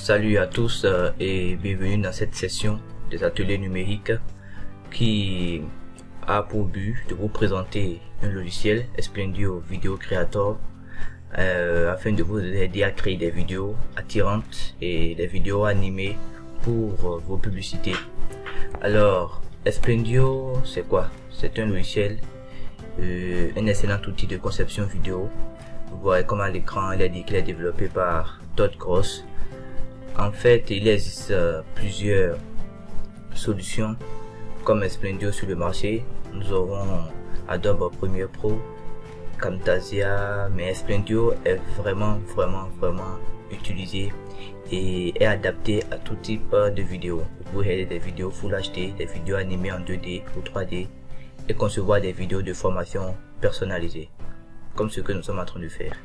Salut à tous et bienvenue dans cette session des ateliers numériques qui a pour but de vous présenter un logiciel Esplendio Video Creator afin de vous aider à créer des vidéos attirantes et des vidéos animées pour vos publicités. Alors Esplendio, c'est quoi? C'est un logiciel, un excellent outil de conception vidéo. Vous voyez comme à l'écran il est dit qu'il est développé par Dotgross. En fait, il existe plusieurs solutions comme Esplendio sur le marché. Nous aurons Adobe Premiere Pro, Camtasia, mais Esplendio est vraiment utilisé et est adapté à tout type de vidéos. Vous pouvez réaliser des vidéos Full HD, des vidéos animées en 2D ou 3D et concevoir des vidéos de formation personnalisées, comme ce que nous sommes en train de faire.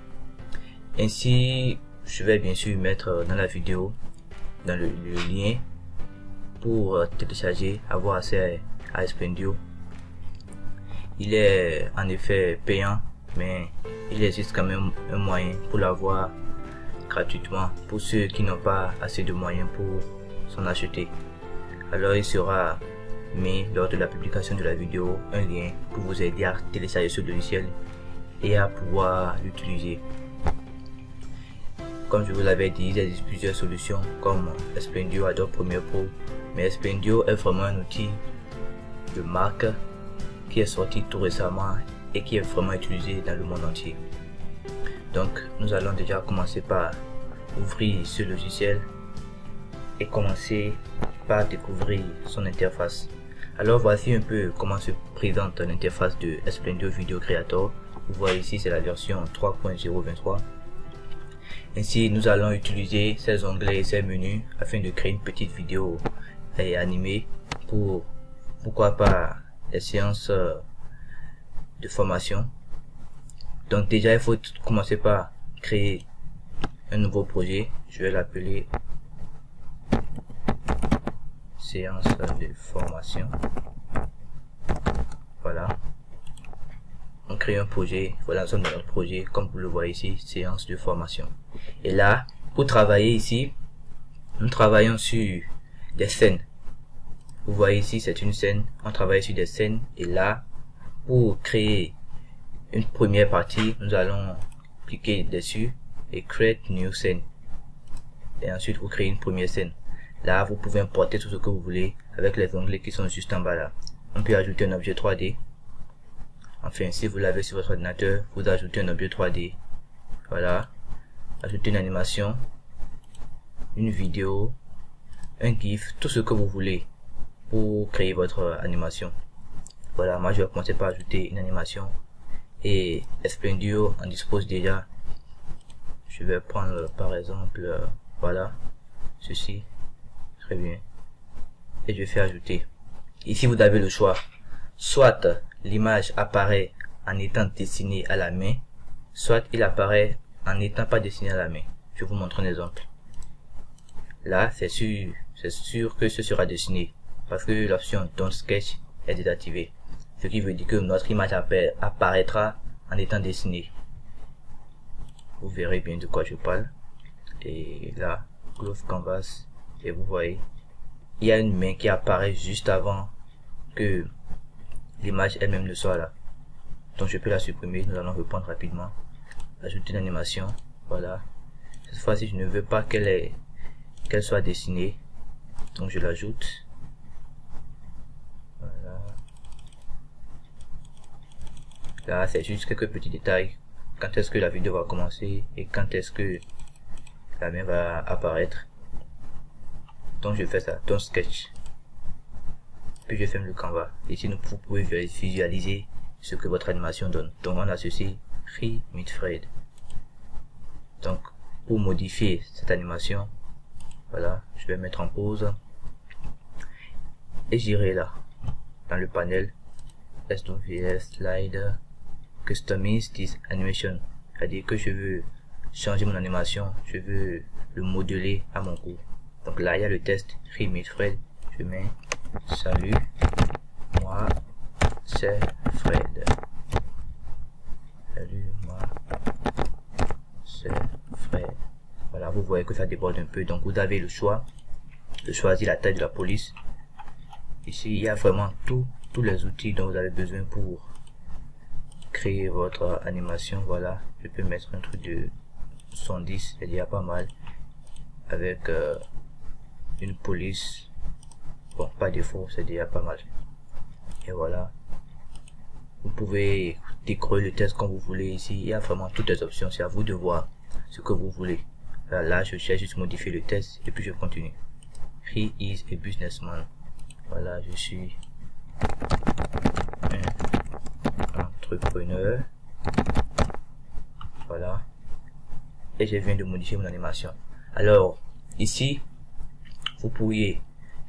Ainsi, je vais bien sûr mettre dans la vidéo, dans le lien pour télécharger, avoir accès à Esplendio. Il est en effet payant, mais il existe quand même un moyen pour l'avoir gratuitement pour ceux qui n'ont pas assez de moyens pour s'en acheter. Alors il sera mis lors de la publication de la vidéo un lien pour vous aider à télécharger ce logiciel et à pouvoir l'utiliser. Comme je vous l'avais dit, il existe plusieurs solutions comme Esplendio, Adobe Premiere Pro, mais Esplendio est vraiment un outil de marque qui est sorti tout récemment et qui est vraiment utilisé dans le monde entier. Donc nous allons déjà commencer par ouvrir ce logiciel et commencer par découvrir son interface. Alors voici un peu comment se présente l'interface de Esplendio Video Creator. Vous voyez ici, c'est la version 3.023. Ainsi, nous allons utiliser ces onglets et ces menus afin de créer une petite vidéo animée pour, pourquoi pas, des séances de formation. Donc déjà, il faut commencer par créer un nouveau projet. Je vais l'appeler séance de formation. Voilà. On crée un projet, voilà, nous sommes dans notre projet, comme vous le voyez ici, séance de formation. Et là, pour travailler ici, nous travaillons sur des scènes. Vous voyez ici, c'est une scène, on travaille sur des scènes. Et là, pour créer une première partie, nous allons cliquer dessus et Create New Scene. Et ensuite, vous créez une première scène. Là, vous pouvez importer tout ce que vous voulez avec les onglets qui sont juste en bas là. On peut ajouter un objet 3D. Enfin, si vous l'avez sur votre ordinateur, vous ajoutez un objet 3D. Voilà. Ajoutez une animation, une vidéo, un GIF, tout ce que vous voulez pour créer votre animation. Voilà, moi je vais commencer par ajouter une animation. Et Esplendio en dispose déjà. Je vais prendre par exemple, voilà, ceci. Très bien. Et je fais ajouter. Ici vous avez le choix. Soit l'image apparaît en étant dessinée à la main, soit il apparaît en n'étant pas dessiné à la main. Je vous montre un exemple. Là, c'est sûr que ce sera dessiné parce que l'option Don't Sketch est désactivée. Ce qui veut dire que notre image apparaîtra en étant dessinée. Vous verrez bien de quoi je parle. Et là, Close Canvas, et vous voyez, il y a une main qui apparaît juste avant que l'image elle-même ne soit là. Donc je peux la supprimer. Nous allons reprendre rapidement. Ajouter une animation. Voilà. Cette fois-ci, je ne veux pas qu'elle soit dessinée. Donc je l'ajoute. Voilà. Là, c'est juste quelques petits détails. Quand est-ce que la vidéo va commencer et quand est-ce que la main va apparaître. Donc je fais ça. Don't Sketch. Puis je ferme le canvas. Ici vous pouvez visualiser ce que votre animation donne. Donc on a ceci, Free Midfred. Donc pour modifier cette animation, voilà, je vais mettre en pause et j'irai là dans le panel SWS Slide Customize this animation. C'est-à-dire que je veux changer mon animation, je veux le modeler à mon goût. Donc là il y a le test Free Midfred. Je mets salut, moi c'est Fred. Salut, moi c'est Fred. Voilà, vous voyez que ça déborde un peu, donc vous avez le choix de choisir la taille de la police. Ici il y a vraiment tous les outils dont vous avez besoin pour créer votre animation. Voilà, je peux mettre un truc de 110, c'est déjà pas mal, avec une police, bon pas défaut, c'est déjà pas mal. Et voilà, vous pouvez décorer le texte comme vous voulez. Ici il y a vraiment toutes les options, c'est à vous de voir ce que vous voulez. Là je cherche juste modifier le texte et puis je continue. He is a businessman. Voilà, je suis un entrepreneur. Voilà, et je viens de modifier mon animation. Alors ici vous pourriez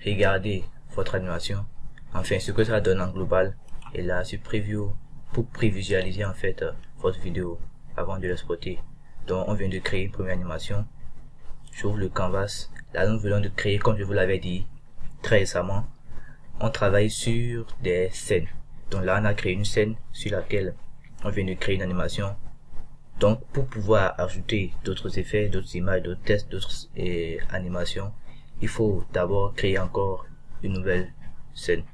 regarder votre animation, enfin ce que ça donne en global, et là sur preview pour prévisualiser en fait votre vidéo avant de l'exporter. Donc on vient de créer une première animation. J'ouvre le canvas. Là nous venons de créer, comme je vous l'avais dit très récemment, on travaille sur des scènes. Donc là on a créé une scène sur laquelle on vient de créer une animation. Donc pour pouvoir ajouter d'autres effets, d'autres images, d'autres tests, d'autres animations, il faut d'abord créer encore une nouvelle scène.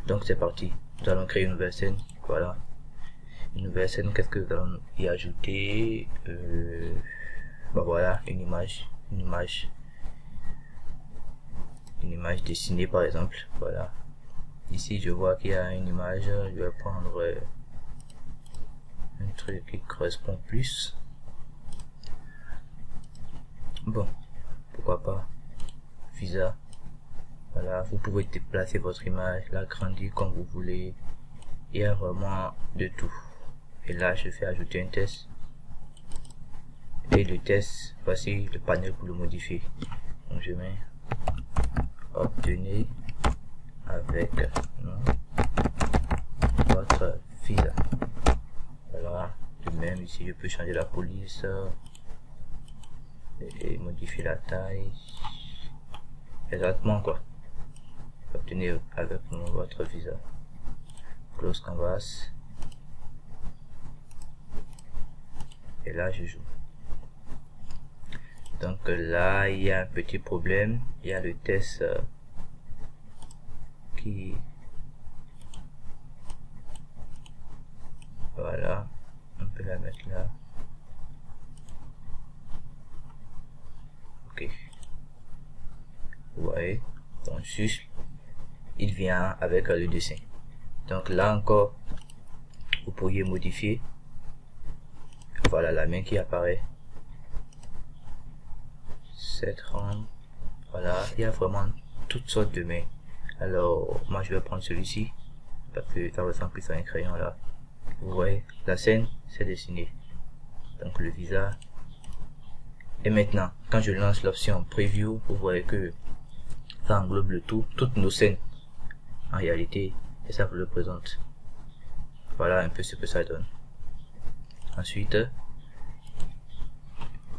Donc c'est parti, nous allons créer une nouvelle scène. Voilà, une nouvelle scène. Qu'est-ce que nous allons y ajouter? Voilà, une image dessinée par exemple. Voilà, ici je vois qu'il y a une image, je vais prendre un truc qui correspond plus. Bon, pourquoi pas visa. Voilà, vous pouvez déplacer votre image, l'agrandir comme vous voulez. Il y a vraiment de tout. Et là je fais ajouter un test, et le test, voici le panel pour le modifier. Donc je mets obtenez avec votre visa. Voilà, de même ici je peux changer la police et modifier la taille. Exactement quoi. Obtenez avec votre visa. Close canvas. Et là je joue. Donc là il y a un petit problème, il y a le test qui, voilà, on peut la mettre là. Ok, vous voyez, donc juste il vient avec le dessin. Donc là encore vous pourriez modifier. Voilà la main qui apparaît, cette rampe. Voilà, il y a vraiment toutes sortes de mains. Alors moi je vais prendre celui-ci parce que ça ressemble plus à un crayon. Là vous voyez la scène c'est dessiné, donc le visa. Et maintenant quand je lance l'option preview, vous voyez que ça englobe le tout, toutes nos scènes en réalité, et ça vous le présente. Voilà un peu ce que ça donne. Ensuite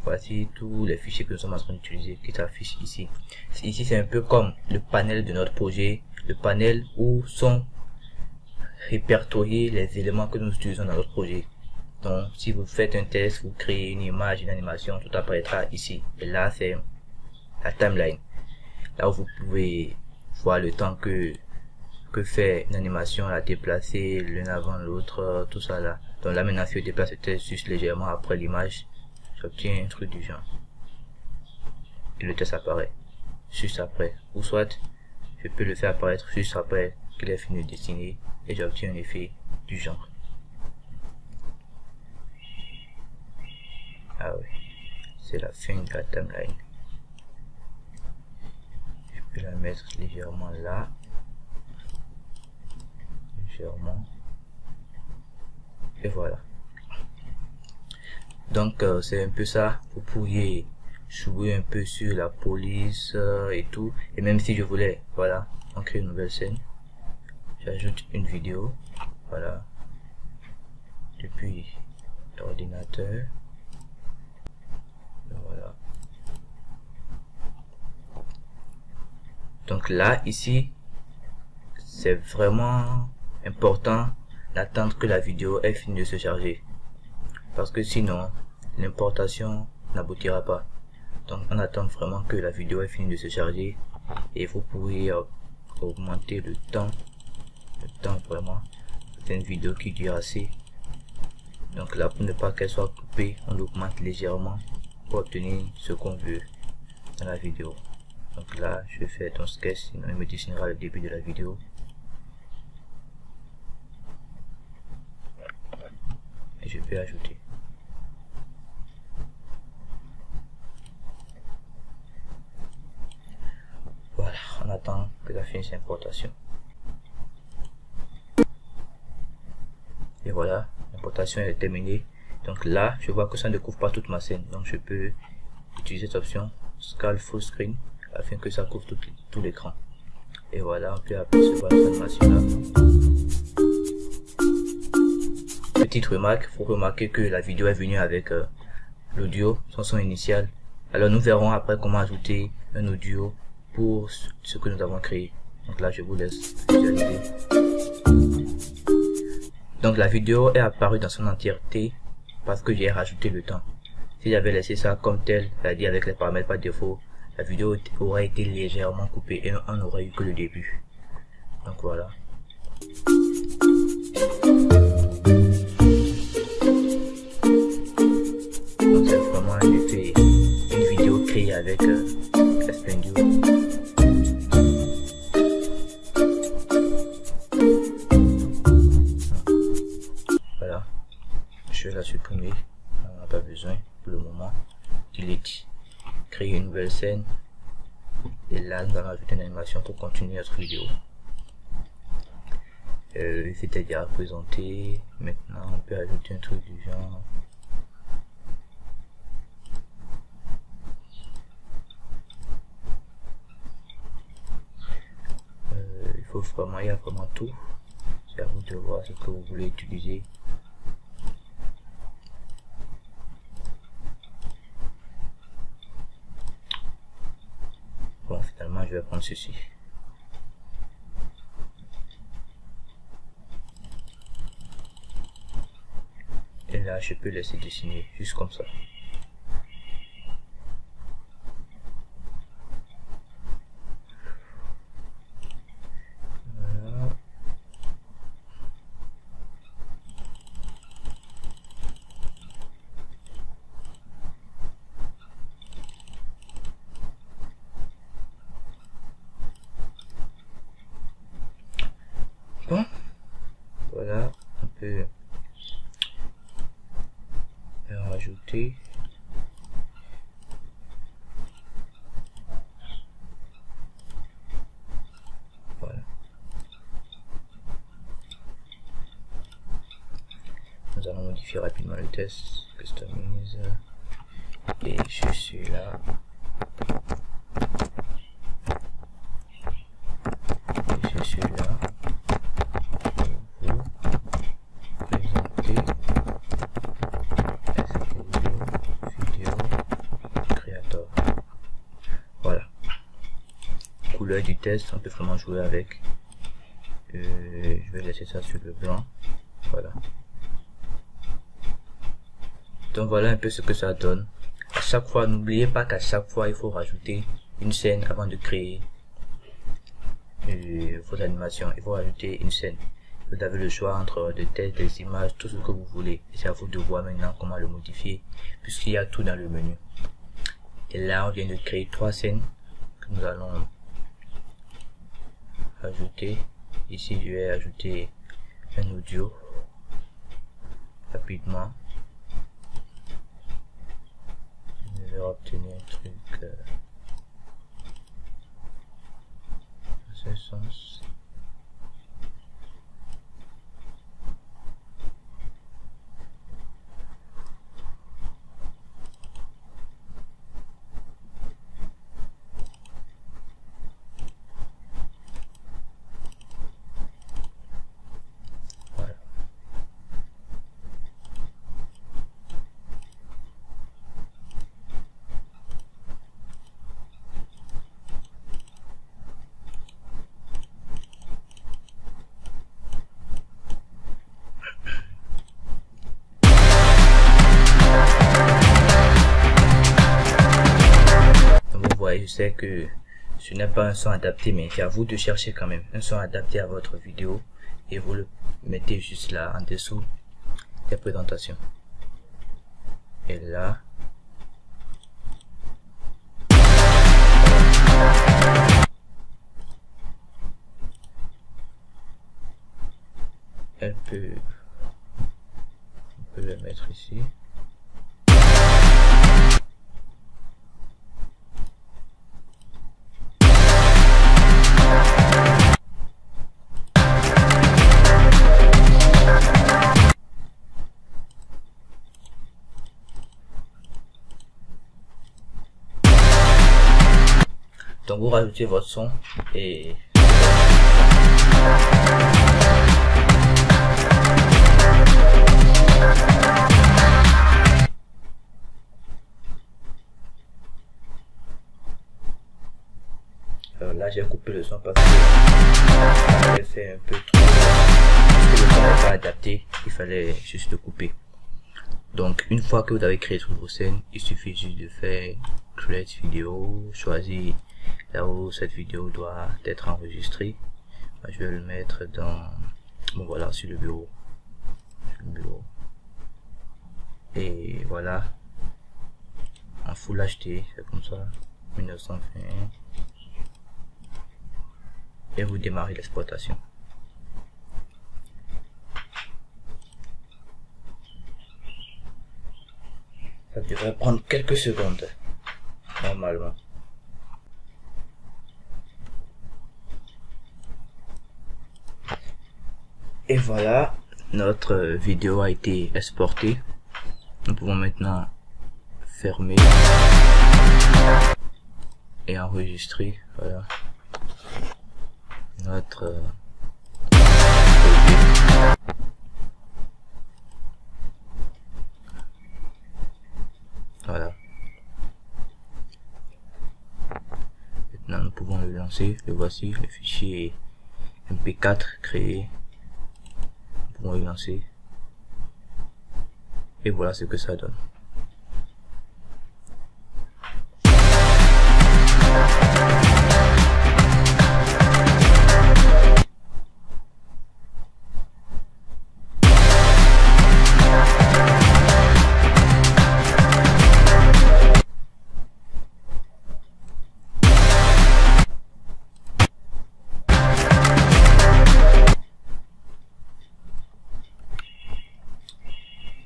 voici tous les fichiers que nous sommes en train d'utiliser qui s'affichent ici. Ici c'est un peu comme le panel de notre projet, le panel où sont répertoriés les éléments que nous utilisons dans notre projet. Donc si vous faites un test, vous créez une image, une animation, tout apparaîtra ici. Et là c'est la timeline, là où vous pouvez voir le temps que fait une animation, la déplacer l'un avant l'autre, tout ça là. Donc là maintenant si je déplace le test juste légèrement après l'image, j'obtiens un truc du genre et le test apparaît juste après, ou soit je peux le faire apparaître juste après qu'il ait fini de dessiner et j'obtiens un effet du genre. Ah oui, c'est la fin de la timeline. Je peux la mettre légèrement là, légèrement, et voilà. Donc c'est un peu ça. Vous pourriez jouer un peu sur la police et tout. Et même si je voulais, voilà, on crée une nouvelle scène, j'ajoute une vidéo, voilà, depuis l'ordinateur, voilà. Donc là ici c'est vraiment important d'attendre que la vidéo ait fini de se charger, parce que sinon l'importation n'aboutira pas. Donc on attend vraiment que la vidéo ait fini de se charger et vous pouvez augmenter le temps vraiment. C'est une vidéo qui dure assez. Donc là, pour ne pas qu'elle soit coupée, on augmente légèrement pour obtenir ce qu'on veut dans la vidéo. Donc là, je vais faire un sketch, sinon il me dessinera le début de la vidéo. Et je vais ajouter. Voilà, on attend que ça finisse l'importation. Et voilà, l'importation est terminée. Donc là, je vois que ça ne couvre pas toute ma scène. Donc je peux utiliser cette option Scale Full Screen afin que ça couvre tout l'écran. Et voilà, on peut apercevoir cette animation là. Petite remarque, il faut remarquer que la vidéo est venue avec l'audio, son son initial. Alors nous verrons après comment ajouter un audio pour ce que nous avons créé. Donc là, je vous laisse visualiser. Donc la vidéo est apparue dans son entièreté parce que j'ai rajouté le temps. Si j'avais laissé ça comme tel, c'est-à-dire avec les paramètres par défaut, la vidéo aurait été légèrement coupée et on n'aurait eu que le début. Donc voilà. Donc c'est vraiment une vidéo créée avec Spendio. Voilà. Je vais la supprimer. On n'a pas besoin pour le moment. Delete. Créer une nouvelle scène. Et là, nous allons ajouter une animation pour continuer notre vidéo. C'était déjà présenté. Maintenant, on peut ajouter un truc du genre. Il y a vraiment tout. C'est à vous de voir ce que vous voulez utiliser. Bon, finalement, je vais prendre ceci. Et là, je peux laisser dessiner juste comme ça. Bon, voilà, on peut rajouter. Voilà. Nous allons modifier rapidement le test. Customise. Et je suis là. Et je suis là. Couleur du test, on peut vraiment jouer avec. Je vais laisser ça sur le blanc. Voilà. Donc voilà un peu ce que ça donne. À chaque fois, n'oubliez pas qu'à chaque fois, il faut rajouter une scène avant de créer vos animations. Il faut rajouter une scène. Vous avez le choix entre des textes, des images, tout ce que vous voulez. Et c'est à vous de voir maintenant comment le modifier, puisqu'il y a tout dans le menu. Et là, on vient de créer 3 scènes que nous allons ajouter. Ici, je vais ajouter un audio rapidement. Je vais obtenir un truc dans ce sens. sais que ce n'est pas un son adapté, mais c'est à vous de chercher quand même un son adapté à votre vidéo et vous le mettez juste là en dessous des présentations. Et là, on peut le mettre ici. Donc vous rajoutez votre son et là j'ai coupé le son parce que j'avais fait un peu trop, parce que le son n'est pas adapté, il fallait juste le couper. Donc une fois que vous avez créé toutes vos scènes, il suffit juste de faire create vidéo, choisir là où cette vidéo doit être enregistrée. Je vais le mettre dans, bon voilà, sur le bureau, et voilà, en Full HD, c'est comme ça, 1921, et vous démarrez l'exploitation. Ça devrait prendre quelques secondes normalement. Et voilà, notre vidéo a été exportée. Nous pouvons maintenant fermer et enregistrer. Voilà notre voilà. Maintenant nous pouvons le lancer. Le voici, le fichier MP4 créé. Nous pouvons le lancer. Et voilà ce que ça donne.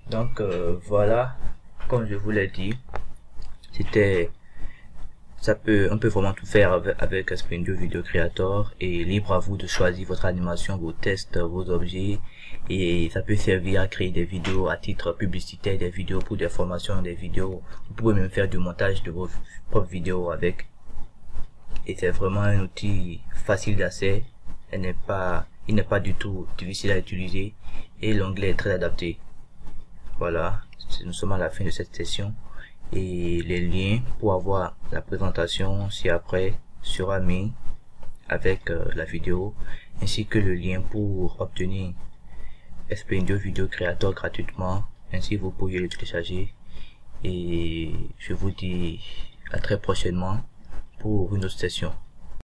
Donc voilà, comme je vous l'ai dit, on peut vraiment tout faire avec SpaceNdio Video Creator, et libre à vous de choisir votre animation, vos tests, vos objets, et ça peut servir à créer des vidéos à titre publicitaire, des vidéos pour des formations, des vidéos. Vous pouvez même faire du montage de vos propres vidéos avec, et c'est vraiment un outil facile d'accès. Il n'est pas du tout difficile à utiliser, et l'onglet est très adapté. Voilà, nous sommes à la fin de cette session, et les liens pour avoir la présentation ci-après sera mis avec la vidéo, ainsi que le lien pour obtenir SpaceNdio Video Creator gratuitement. Ainsi vous pourriez le télécharger, et je vous dis à très prochainement pour une autre session.